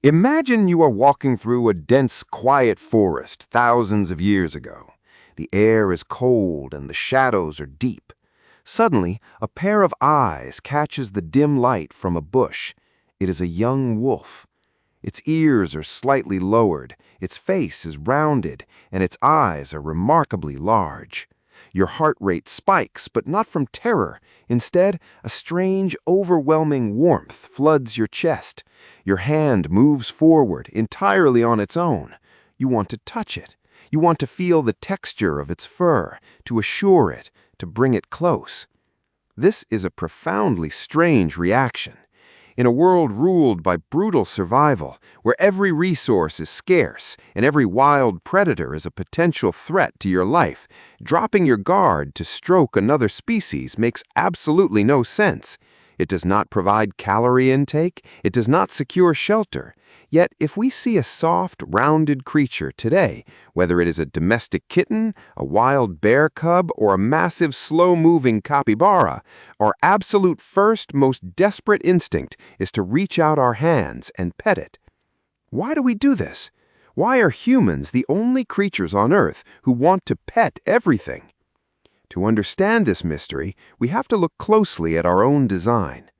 Imagine you are walking through a dense, quiet forest thousands of years ago. The air is cold and the shadows are deep. Suddenly, a pair of eyes catches the dim light from a bush. It is a young wolf. Its ears are slightly lowered, its face is rounded, and its eyes are remarkably large. Your heart rate spikes, but not from terror. Instead, a strange, overwhelming warmth floods your chest. Your hand moves forward, entirely on its own. You want to touch it. You want to feel the texture of its fur, to assure it, to bring it close. This is a profoundly strange reaction. In a world ruled by brutal survival, where every resource is scarce and every wild predator is a potential threat to your life, dropping your guard to stroke another species makes absolutely no sense. It does not provide calorie intake, it does not secure shelter. Yet, if we see a soft, rounded creature today, whether it is a domestic kitten, a wild bear cub, or a massive, slow-moving capybara, our absolute first, most desperate instinct is to reach out our hands and pet it. Why do we do this? Why are humans the only creatures on Earth who want to pet everything? To understand this mystery, we have to look closely at our own design.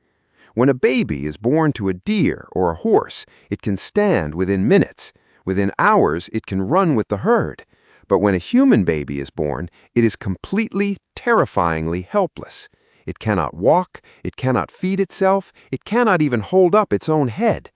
When a baby is born to a deer or a horse, it can stand within minutes. Within hours, it can run with the herd. But when a human baby is born, it is completely, terrifyingly helpless. It cannot walk, it cannot feed itself, it cannot even hold up its own head.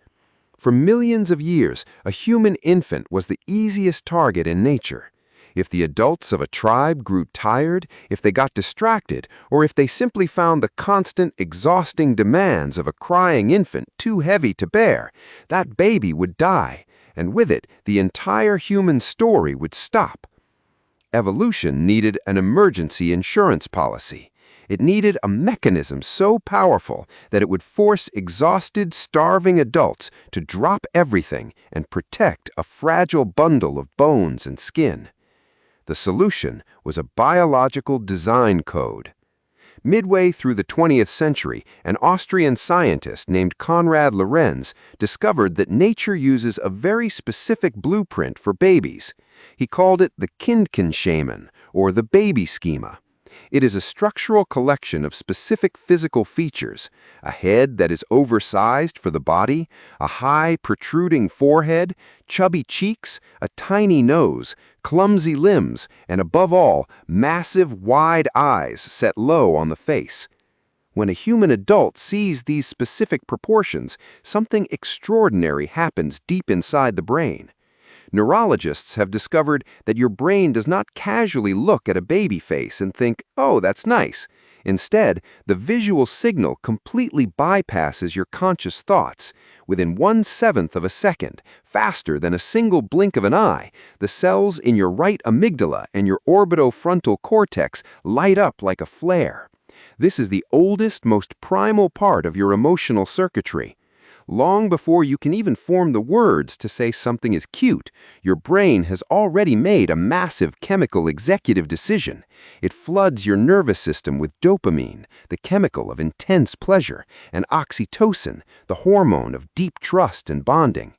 For millions of years, a human infant was the easiest target in nature. If the adults of a tribe grew tired, if they got distracted, or if they simply found the constant, exhausting demands of a crying infant too heavy to bear, that baby would die, and with it, the entire human story would stop. Evolution needed an emergency insurance policy. It needed a mechanism so powerful that it would force exhausted, starving adults to drop everything and protect a fragile bundle of bones and skin. The solution was a biological design code. Midway through the 20th century, an Austrian scientist named Konrad Lorenz discovered that nature uses a very specific blueprint for babies. He called it the Kindchenschema, or the baby schema. It is a structural collection of specific physical features: a head that is oversized for the body, a high, protruding forehead, chubby cheeks, a tiny nose, clumsy limbs, and above all, massive, wide eyes set low on the face. When a human adult sees these specific proportions, something extraordinary happens deep inside the brain. Neurologists have discovered that your brain does not casually look at a baby face and think, "Oh, that's nice." Instead, the visual signal completely bypasses your conscious thoughts. Within 1/7 of a second, faster than a single blink of an eye, the cells in your right amygdala and your orbitofrontal cortex light up like a flare. This is the oldest, most primal part of your emotional circuitry. Long before you can even form the words to say something is cute, your brain has already made a massive chemical executive decision. It floods your nervous system with dopamine, the chemical of intense pleasure, and oxytocin, the hormone of deep trust and bonding.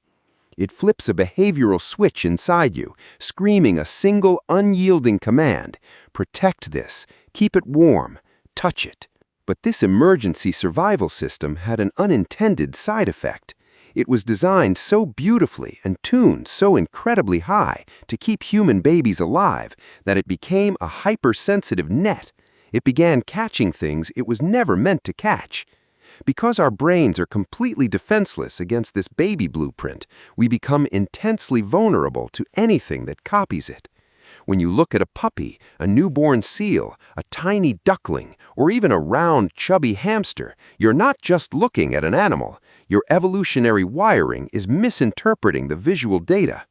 It flips a behavioral switch inside you, screaming a single unyielding command: protect this, keep it warm, touch it. But this emergency survival system had an unintended side effect. It was designed so beautifully and tuned so incredibly high to keep human babies alive that it became a hypersensitive net. It began catching things it was never meant to catch. Because our brains are completely defenseless against this baby blueprint, we become intensely vulnerable to anything that copies it. When you look at a puppy, a newborn seal, a tiny duckling, or even a round, chubby hamster, you're not just looking at an animal. Your evolutionary wiring is misinterpreting the visual data.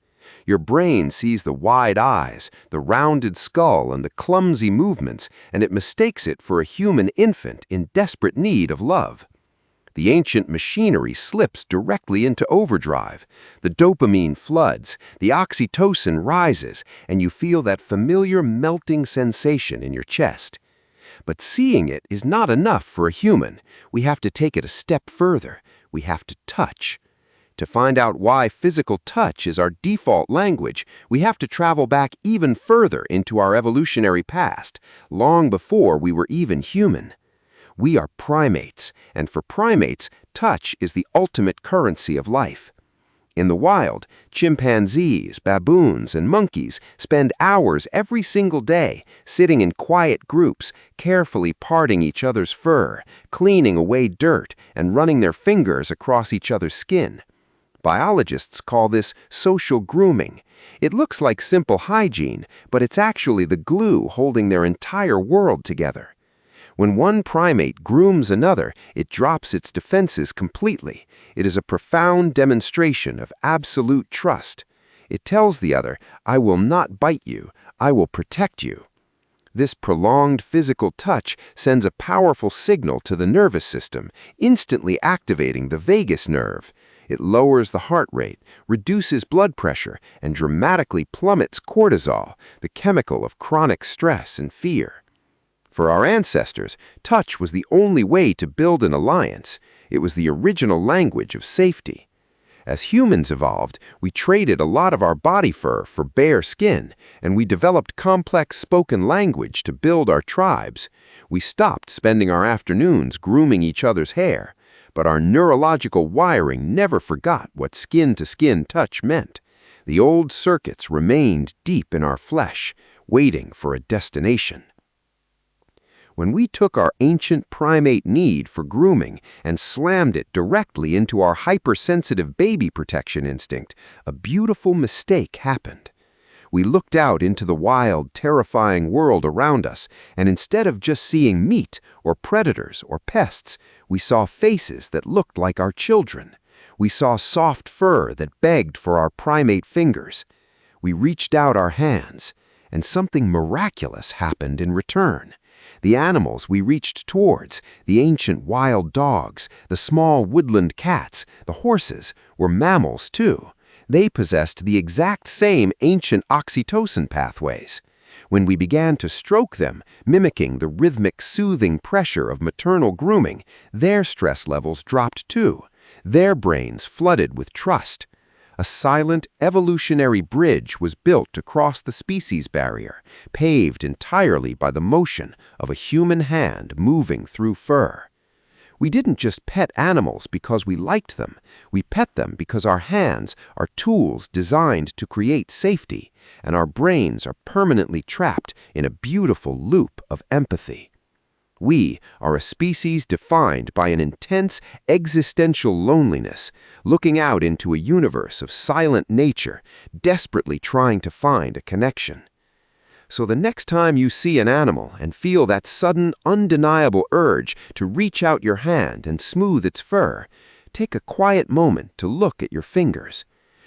Your brain sees the wide eyes, the rounded skull, and the clumsy movements, and it mistakes it for a human infant in desperate need of love. The ancient machinery slips directly into overdrive. The dopamine floods, the oxytocin rises, and you feel that familiar melting sensation in your chest. But seeing it is not enough for a human. We have to take it a step further. We have to touch. To find out why physical touch is our default language, we have to travel back even further into our evolutionary past, long before we were even human. We are primates, and for primates, touch is the ultimate currency of life. In the wild, chimpanzees, baboons, and monkeys spend hours every single day sitting in quiet groups, carefully parting each other's fur, cleaning away dirt, and running their fingers across each other's skin. Biologists call this social grooming. It looks like simple hygiene, but it's actually the glue holding their entire world together. When one primate grooms another, it drops its defenses completely. It is a profound demonstration of absolute trust. It tells the other, "I will not bite you, I will protect you." This prolonged physical touch sends a powerful signal to the nervous system, instantly activating the vagus nerve. It lowers the heart rate, reduces blood pressure, and dramatically plummets cortisol, the chemical of chronic stress and fear. For our ancestors, touch was the only way to build an alliance. It was the original language of safety. As humans evolved, we traded a lot of our body fur for bare skin, and we developed complex spoken language to build our tribes. We stopped spending our afternoons grooming each other's hair, but our neurological wiring never forgot what skin-to-skin touch meant. The old circuits remained deep in our flesh, waiting for a destination. When we took our ancient primate need for grooming and slammed it directly into our hypersensitive baby protection instinct, a beautiful mistake happened. We looked out into the wild, terrifying world around us, and instead of just seeing meat or predators or pests, we saw faces that looked like our children. We saw soft fur that begged for our primate fingers. We reached out our hands, and something miraculous happened in return. The animals we reached towards, the ancient wild dogs, the small woodland cats, the horses, were mammals too. They possessed the exact same ancient oxytocin pathways. When we began to stroke them, mimicking the rhythmic, soothing pressure of maternal grooming, their stress levels dropped too. Their brains flooded with trust. A silent, evolutionary bridge was built to cross the species barrier, paved entirely by the motion of a human hand moving through fur. We didn't just pet animals because we liked them. We pet them because our hands are tools designed to create safety, and our brains are permanently trapped in a beautiful loop of empathy. We are a species defined by an intense existential loneliness, looking out into a universe of silent nature, desperately trying to find a connection. So the next time you see an animal and feel that sudden, undeniable urge to reach out your hand and smooth its fur, take a quiet moment to look at your fingers.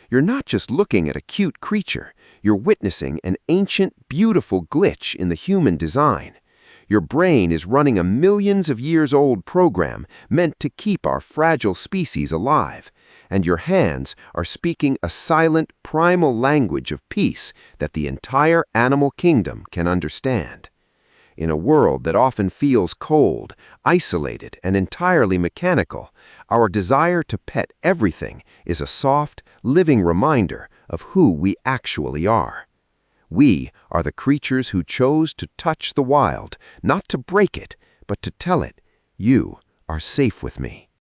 You're not just looking at a cute creature, you're witnessing an ancient, beautiful glitch in the human design. Your brain is running a millions of years old program meant to keep our fragile species alive, and your hands are speaking a silent, primal language of peace that the entire animal kingdom can understand. In a world that often feels cold, isolated, and entirely mechanical, our desire to pet everything is a soft, living reminder of who we actually are. We are the creatures who chose to touch the wild, not to break it, but to tell it, "You are safe with me."